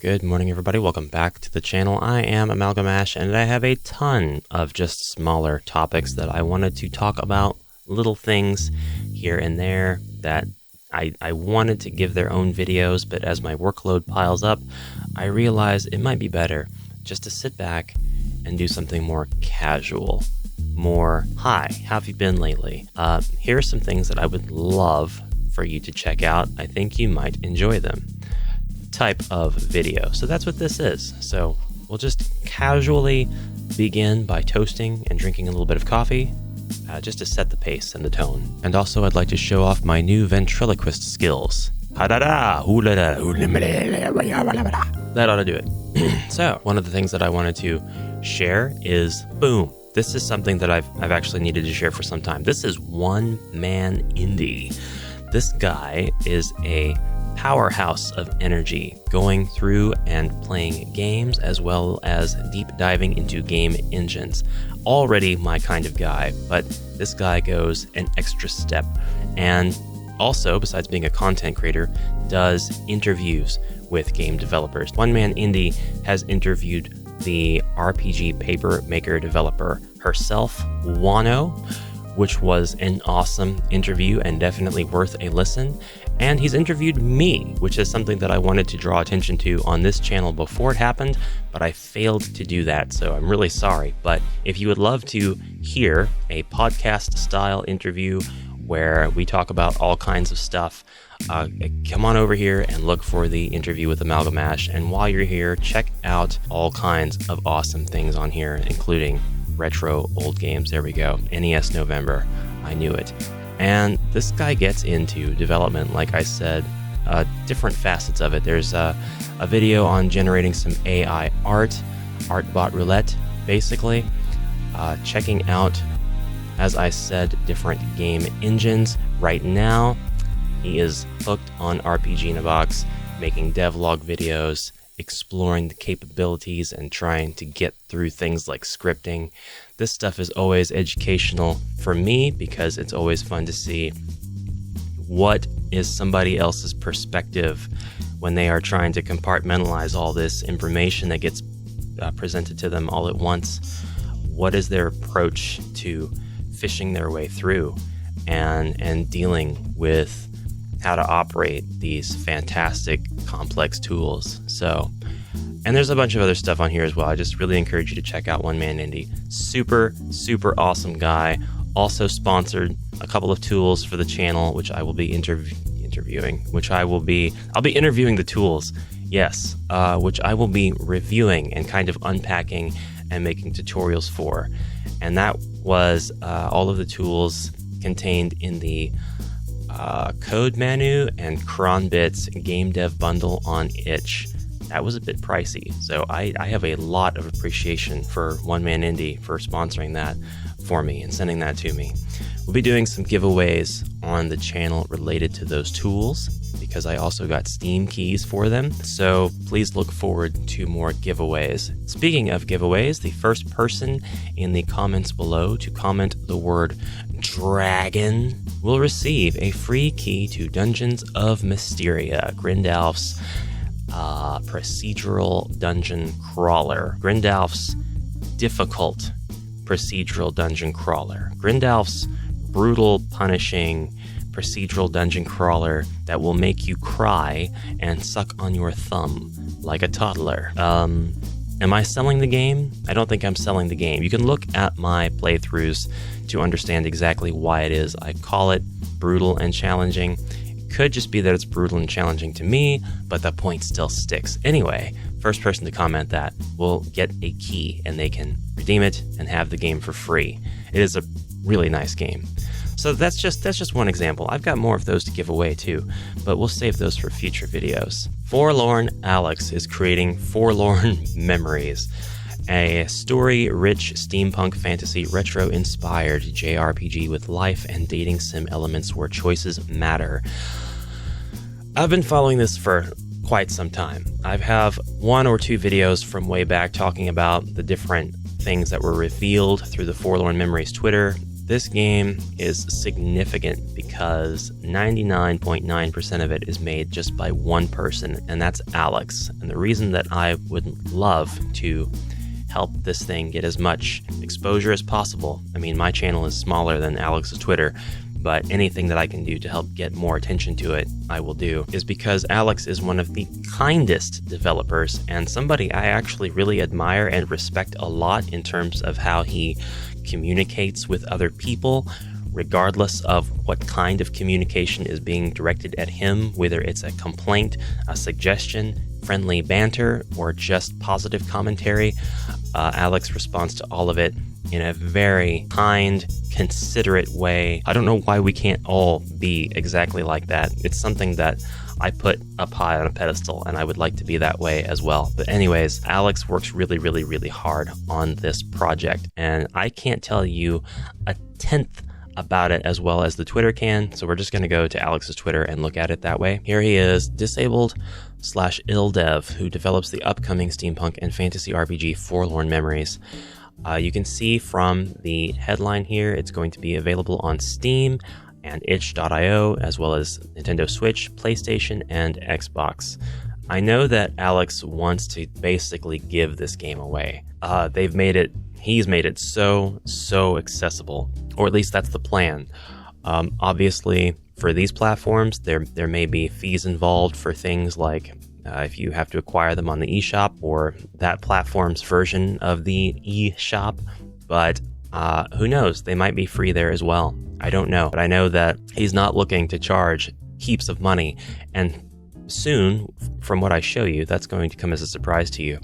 Good morning, everybody. Welcome back to the channel. I am Amalgamash, and I have a ton of just smaller topics that I wanted to talk about, little things here and there that I wanted to give their own videos, but as my workload piles up, I realize it might be better just to sit back and do something more casual, more, hi, how have you been lately? Here are some things that I would love for you to check out. I think you might enjoy them. Type of video. So that's what this is. So we'll just casually begin by toasting and drinking a little bit of coffee, just to set the pace and the tone. And also I'd like to show off my new ventriloquist skills. That ought to do it. So one of the things that I wanted to share is, boom, this is something that I've actually needed to share for some time. This is One Man Indie. This guy is a powerhouse of energy, going through and playing games as well as deep diving into game engines. Already my kind of guy, but this guy goes an extra step, and also, besides being a content creator, does interviews with game developers. One Man Indie has interviewed the RPG paper maker developer herself, Wano, which was an awesome interview and definitely worth a listen. And he's interviewed me, which is something that I wanted to draw attention to on this channel before it happened, but I failed to do that, so I'm really sorry. But if you would love to hear a podcast-style interview where we talk about all kinds of stuff, come on over here and look for the interview with Amalgamash. And while you're here, check out all kinds of awesome things on here, including retro old games. There we go. NES November. I knew it. And this guy gets into development, like I said, different facets of it. There's a video on generating some AI art, Artbot Roulette, basically. Checking out, as I said, different game engines. Right now, he is hooked on RPG in a Box, making devlog videos, exploring the capabilities and trying to get through things like scripting. This stuff is always educational for me because it's always fun to see what is somebody else's perspective when they are trying to compartmentalize all this information that gets presented to them all at once. What is their approach to fishing their way through and dealing with how to operate these fantastic, complex tools. So, and there's a bunch of other stuff on here as well. I just really encourage you to check out One Man Indie. Super, super awesome guy. Also sponsored a couple of tools for the channel, which I will be interviewing, I'll be interviewing the tools. Yes, which I will be reviewing and kind of unpacking and making tutorials for. And that was all of the tools contained in the Code Manu and Cronbit's game dev bundle on itch. That was a bit pricey, so I have a lot of appreciation for One Man Indie for sponsoring that for me and sending that to me. We'll be doing some giveaways on the channel related to those tools because I also got Steam keys for them, so please look forward to more giveaways. Speaking of giveaways, the first person in the comments below to comment the word dragon will receive a free key to Dungeons of Mysteria, Grindalf's procedural dungeon crawler. Grindalf's difficult procedural dungeon crawler. Grindalf's brutal, punishing procedural dungeon crawler that will make you cry and suck on your thumb like a toddler. Am I selling the game? I don't think I'm selling the game. You can look at my playthroughs to understand exactly why it is I call it brutal and challenging. It could just be that it's brutal and challenging to me, but the point still sticks. Anyway, first person to comment that will get a key and they can redeem it and have the game for free. It is a really nice game. So that's just one example. I've got more of those to give away too, but we'll save those for future videos. Forlorn Alex is creating Forlorn Memories, a story-rich steampunk fantasy retro-inspired JRPG with life and dating sim elements where choices matter. I've been following this for quite some time. I have one or two videos from way back talking about the different things that were revealed through the Forlorn Memories Twitter This game is significant because 99.9% of it is made just by one person, and that's Alex. And the reason that I would love to help this thing get as much exposure as possible, I mean, my channel is smaller than Alex's Twitter, but anything that I can do to help get more attention to it, I will do, is because Alex is one of the kindest developers and somebody I actually really admire and respect a lot in terms of how he communicates with other people, regardless of what kind of communication is being directed at him, whether it's a complaint, a suggestion, friendly banter, or just positive commentary. Alex responds to all of it in a very kind, considerate way. I don't know why we can't all be exactly like that. It's something that I put up high on a pedestal, and I would like to be that way as well. But anyways, Alex works really, really, really hard on this project, and I can't tell you a tenth about it as well as the Twitter can, so we're just going to go to Alex's Twitter and look at it that way. Here he is, disabled/ill-dev, who develops the upcoming steampunk and fantasy RPG Forlorn Memories. You can see from the headline here, it's going to be available on Steam and itch.io, as well as Nintendo Switch, PlayStation, and Xbox. I know that Alex wants to basically give this game away. He's made it so accessible, or at least that's the plan. Obviously, for these platforms, there may be fees involved for things like if you have to acquire them on the eShop or that platform's version of the eShop, but who knows? They might be free there as well. I don't know, but I know that he's not looking to charge heaps of money, and soon, from what I show you, that's going to come as a surprise to you.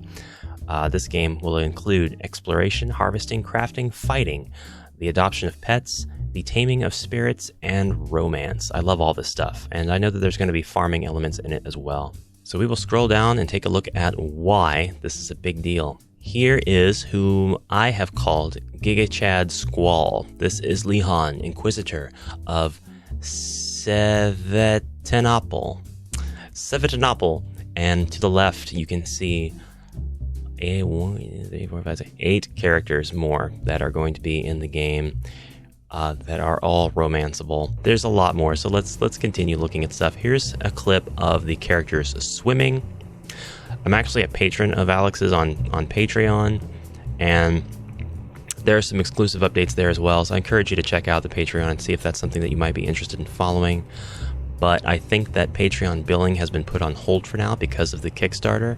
This game will include exploration, harvesting, crafting, fighting, the adoption of pets, the taming of spirits, and romance. I love all this stuff, and I know that there's going to be farming elements in it as well. So we will scroll down and take a look at why this is a big deal. Here is whom I have called Gigachad Squall. This is Lihan, Inquisitor of Sevetanopol. And to the left, you can see 8 characters more that are going to be in the game that are all romanceable. There's a lot more, so let's continue looking at stuff. Here's a clip of the characters swimming. I'm actually a patron of Alex's on Patreon, and there are some exclusive updates there as well, so I encourage you to check out the Patreon and see if that's something that you might be interested in following. But I think that Patreon billing has been put on hold for now because of the Kickstarter,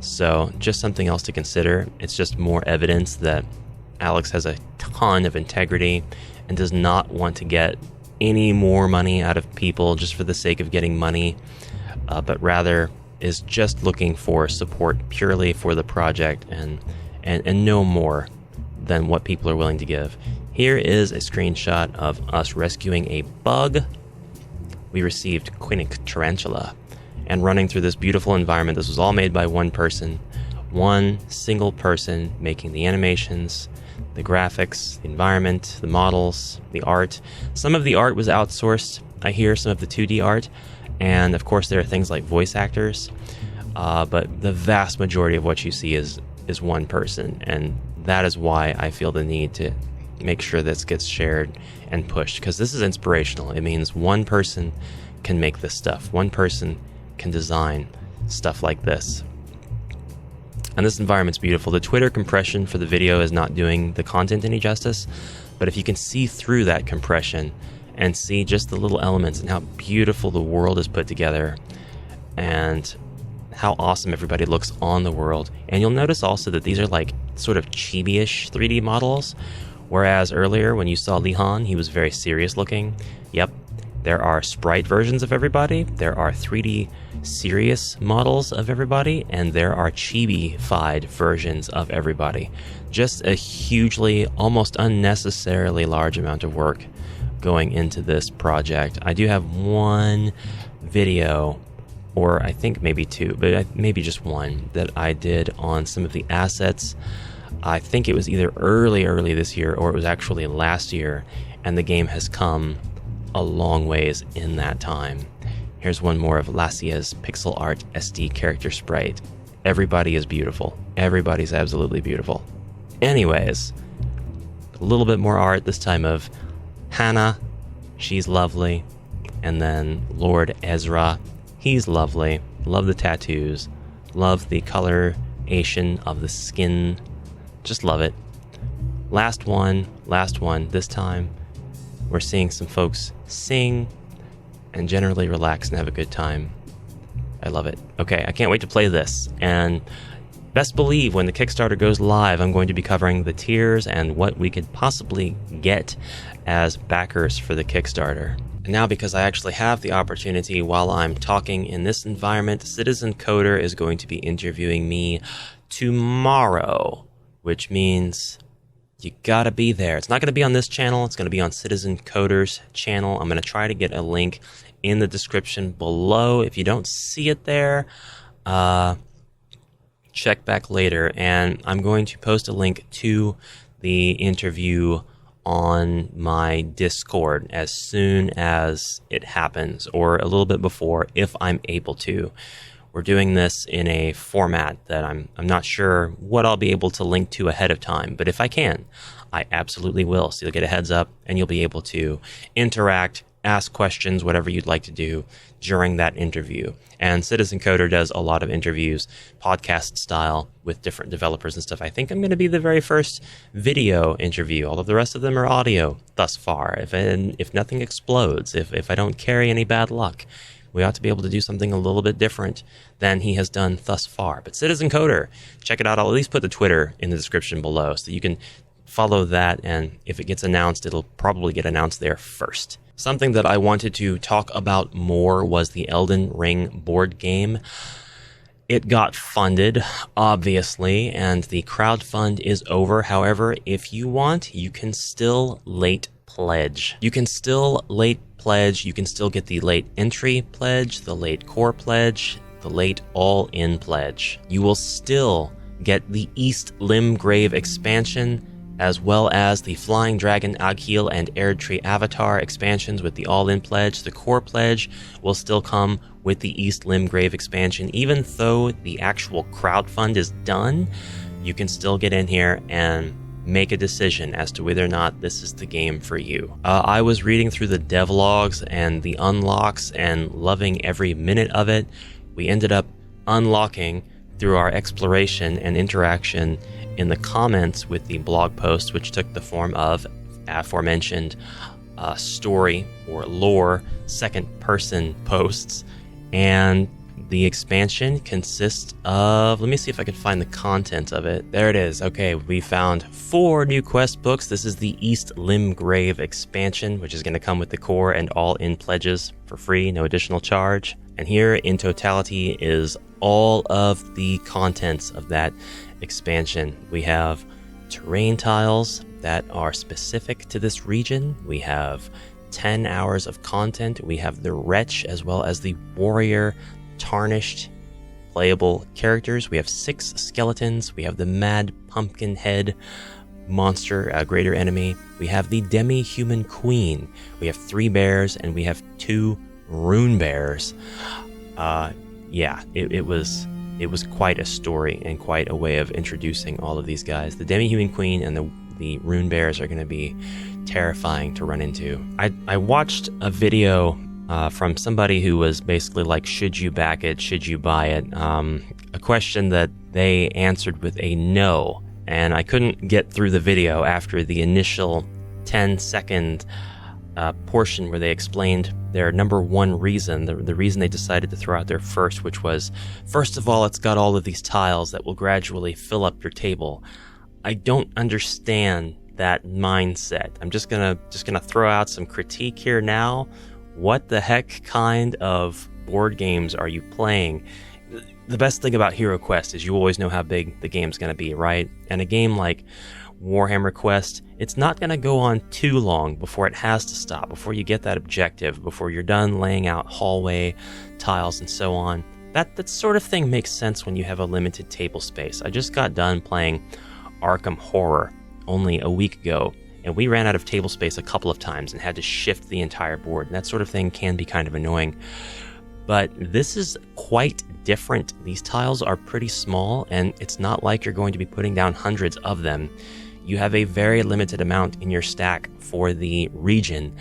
so just something else to consider. It's just more evidence that Alex has a ton of integrity and does not want to get any more money out of people just for the sake of getting money, but rather is just looking for support purely for the project and no more than what people are willing to give. Here is a screenshot of us rescuing a bug. We received Quinic Tarantula and running through this beautiful environment. This was all made by one person, one single person making the animations, the graphics, the environment, the models, the art. Some of the art was outsourced. I hear some of the 2D art, and of course there are things like voice actors, but the vast majority of what you see is one person, and that is why I feel the need to make sure this gets shared and pushed, because this is inspirational. It means one person can make this stuff. One person can design stuff like this. And this environment's beautiful. The Twitter compression for the video is not doing the content any justice, but if you can see through that compression and see just the little elements and how beautiful the world is put together and how awesome everybody looks on the world. And you'll notice also that these are like sort of chibi-ish 3D models, whereas earlier when you saw Lihan, he was very serious looking. Yep, there are sprite versions of everybody, there are 3D serious models of everybody, and there are chibi-fied versions of everybody. Just a hugely, almost unnecessarily large amount of work going into this project. I do have one video, or I think maybe two, but maybe just one, that I did on some of the assets. I think it was either early this year, or it was actually last year, and the game has come a long ways in that time. Here's one more of Lassia's pixel art SD character sprite. Everybody is beautiful. Everybody's absolutely beautiful. Anyways, A little bit more art, this time of Hannah. She's lovely. And then Lord Ezra. He's lovely. Love the tattoos. Love the coloration of the skin. Just love it. Last one. This time, we're seeing some folks sing and generally relax and have a good time. I love it. Okay, I can't wait to play this. And best believe when the Kickstarter goes live, I'm going to be covering the tiers and what we could possibly get as backers for the Kickstarter. And now, because I actually have the opportunity while I'm talking in this environment, Citizen Coder is going to be interviewing me tomorrow, which means you gotta be there. It's not gonna be on this channel. It's gonna be on Citizen Coder's channel. I'm gonna try to get a link in the description below. If you don't see it there, check back later. And I'm going to post a link to the interview on my Discord as soon as it happens, or a little bit before if I'm able to. We're doing this in a format that I'm not sure what I'll be able to link to ahead of time, but if I can, I absolutely will. So you'll get a heads up and you'll be able to interact, ask questions, whatever you'd like to do during that interview. And Citizen Coder does a lot of interviews, podcast style, with different developers and stuff. I think I'm going to be the very first video interview. All of the rest of them are audio thus far. If nothing explodes, if I don't carry any bad luck, we ought to be able to do something a little bit different than he has done thus far. But Citizen Coder, check it out. I'll at least put the Twitter in the description below so you can follow that, and if it gets announced, it'll probably get announced there first. Something that I wanted to talk about more was the Elden Ring board game. It got funded, obviously, and the crowdfund is over. However, if you want, you can still late pledge. You can still late pledge. You can still get the late entry pledge, the late core pledge, the late all-in pledge. You will still get the East Limgrave expansion, as well as the Flying Dragon Agheel and Erdtree Avatar expansions with the all-in pledge. The core pledge will still come with the East Limgrave expansion. Even though the actual crowdfund is done, you can still get in here and make a decision as to whether or not this is the game for you. I was reading through the devlogs and the unlocks and loving every minute of it. We ended up unlocking through our exploration and interaction in the comments with the blog post, which took the form of aforementioned story or lore second-person posts. And the expansion consists of, let me see if I can find the content of it. There it is. Okay, we found 4 new quest books. This is the East Limgrave expansion, which is going to come with the core and all-in pledges for free, no additional charge. And here in totality is all of the contents of that expansion. We have terrain tiles that are specific to this region. We have 10 hours of content. We have the Wretch as well as the Warrior tarnished playable characters. We have 6 skeletons. We have the Mad Pumpkin Head monster, a greater enemy. We have the Demi-Human Queen. We have 3 bears and we have 2 rune bears. It was quite a story and quite a way of introducing all of these guys. The Demi-Human Queen and the rune bears are going to be terrifying to run into. I watched a video from somebody who was basically like, should you back it? Should you buy it? A question that they answered with a no. And I couldn't get through the video after the initial 10-second portion where they explained their number one reason, the reason they decided to throw out their first, which was, first of all, it's got all of these tiles that will gradually fill up your table. I don't understand that mindset. I'm just gonna throw out some critique here now. What the heck kind of board games are you playing? The best thing about Hero Quest is you always know how big the game's gonna be, right? And a game like Warhammer Quest, it's not going to go on too long before it has to stop, before you get that objective, before you're done laying out hallway tiles and so on. That sort of thing makes sense when you have a limited table space. I just got done playing Arkham Horror only a week ago, and we ran out of table space a couple of times and had to shift the entire board, and that sort of thing can be kind of annoying. But this is quite different. These tiles are pretty small, and it's not like you're going to be putting down hundreds of them. you have a very limited amount in your stack for the region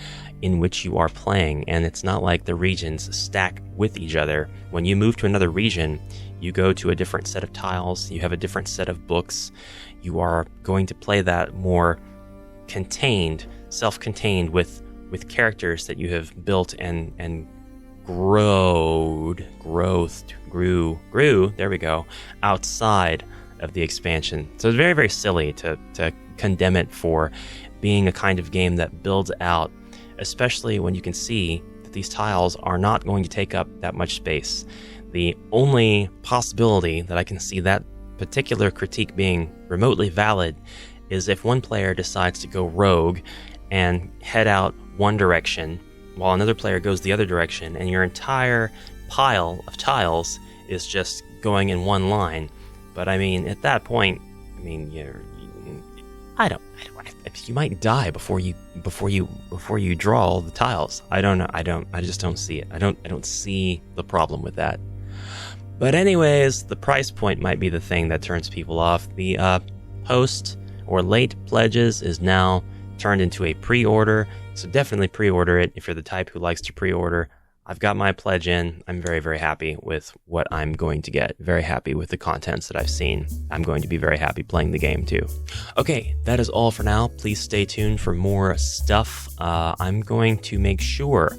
in which you are playing, and it's not like the regions stack with each other. When you move to another region, you go to a different set of tiles, you have a different set of books, you are going to play that more contained, self-contained with characters that you have built and grew, there we go, outside of the expansion. So it's very, very silly to condemn it for being a kind of game that builds out, especially when you can see that these tiles are not going to take up that much space. The only possibility that I can see that particular critique being remotely valid is if one player decides to go rogue and head out one direction while another player goes the other direction, and your entire pile of tiles is just going in one line. But I mean, at that point, I mean, you might die before you draw all the tiles. I don't know. I just don't see it. I don't see the problem with that. But anyways, the price point might be the thing that turns people off. The post or late pledges is now turned into a pre-order, so definitely pre-order it if you're the type who likes to pre-order. I've got my pledge in. I'm very, very happy with what I'm going to get. Very happy with the contents that I've seen. I'm going to be very happy playing the game too. Okay, that is all for now. Please stay tuned for more stuff. I'm going to make sure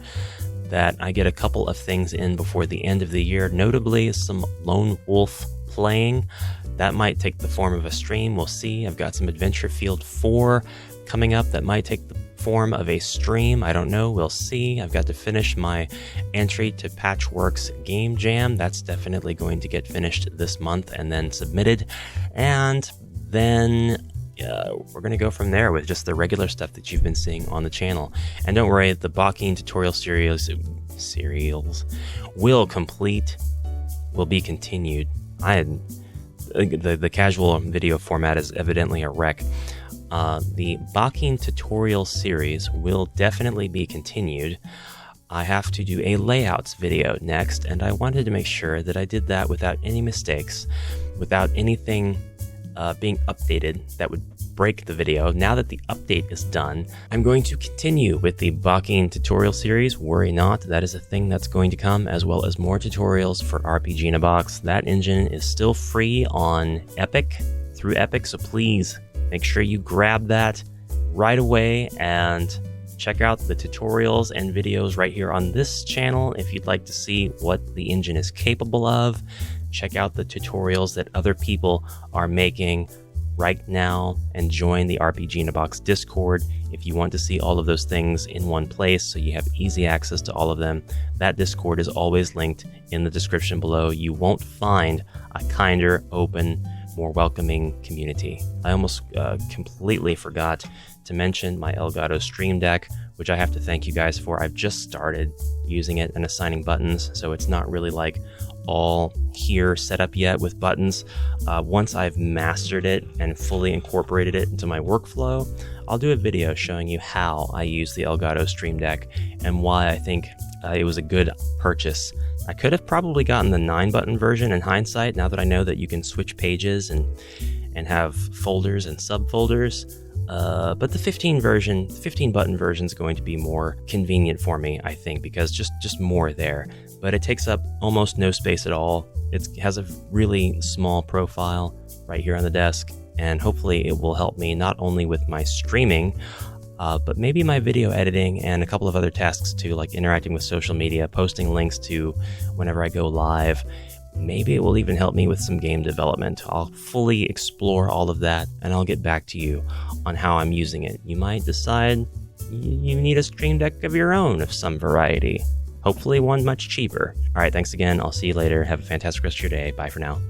that I get a couple of things in before the end of the year, notably some Lone Wolf playing. That might take the form of a stream. We'll see. I've got some Adventure Field 4 coming up that might take the form of a stream. I don't know. We'll see. I've got to finish my entry to Patchwork's Game Jam. That's definitely going to get finished this month and then submitted. And then we're going to go from there with just the regular stuff that you've been seeing on the channel. And don't worry, the Bacchine tutorial series will be continued. The casual video format is evidently a wreck. The Bacchine tutorial series will definitely be continued. I have to do a layouts video next, and I wanted to make sure that I did that without any mistakes, without anything being updated that would break the video. Now that the update is done, I'm going to continue with the Bacchine tutorial series. Worry not, that is a thing that's going to come, as well as more tutorials for RPG in a Box. That engine is still free on Epic, through Epic, so please make sure you grab that right away and check out the tutorials and videos right here on this channel if you'd like to see what the engine is capable of. Check out the tutorials that other people are making right now and join the RPG in a Box Discord if you want to see all of those things in one place so you have easy access to all of them. That Discord is always linked in the description below. You won't find a kinder, open, more welcoming community. I almost completely forgot to mention my Elgato Stream Deck, which I have to thank you guys for. I've just started using it and assigning buttons, so it's not really like all here set up yet with buttons. Once I've mastered it and fully incorporated it into my workflow, I'll do a video showing you how I use the Elgato Stream Deck and why I think it was a good purchase. I could have probably gotten the 9-button version in hindsight, now that I know that you can switch pages and have folders and subfolders. But the 15-button version is going to be more convenient for me, I think, because just more there. But it takes up almost no space at all. It has a really small profile right here on the desk, and hopefully it will help me not only with my streaming, but maybe my video editing and a couple of other tasks too, like interacting with social media, posting links to whenever I go live. Maybe it will even help me with some game development. I'll fully explore all of that, and I'll get back to you on how I'm using it. You might decide you need a Stream Deck of your own of some variety. Hopefully one much cheaper. All right, thanks again. I'll see you later. Have a fantastic rest of your day. Bye for now.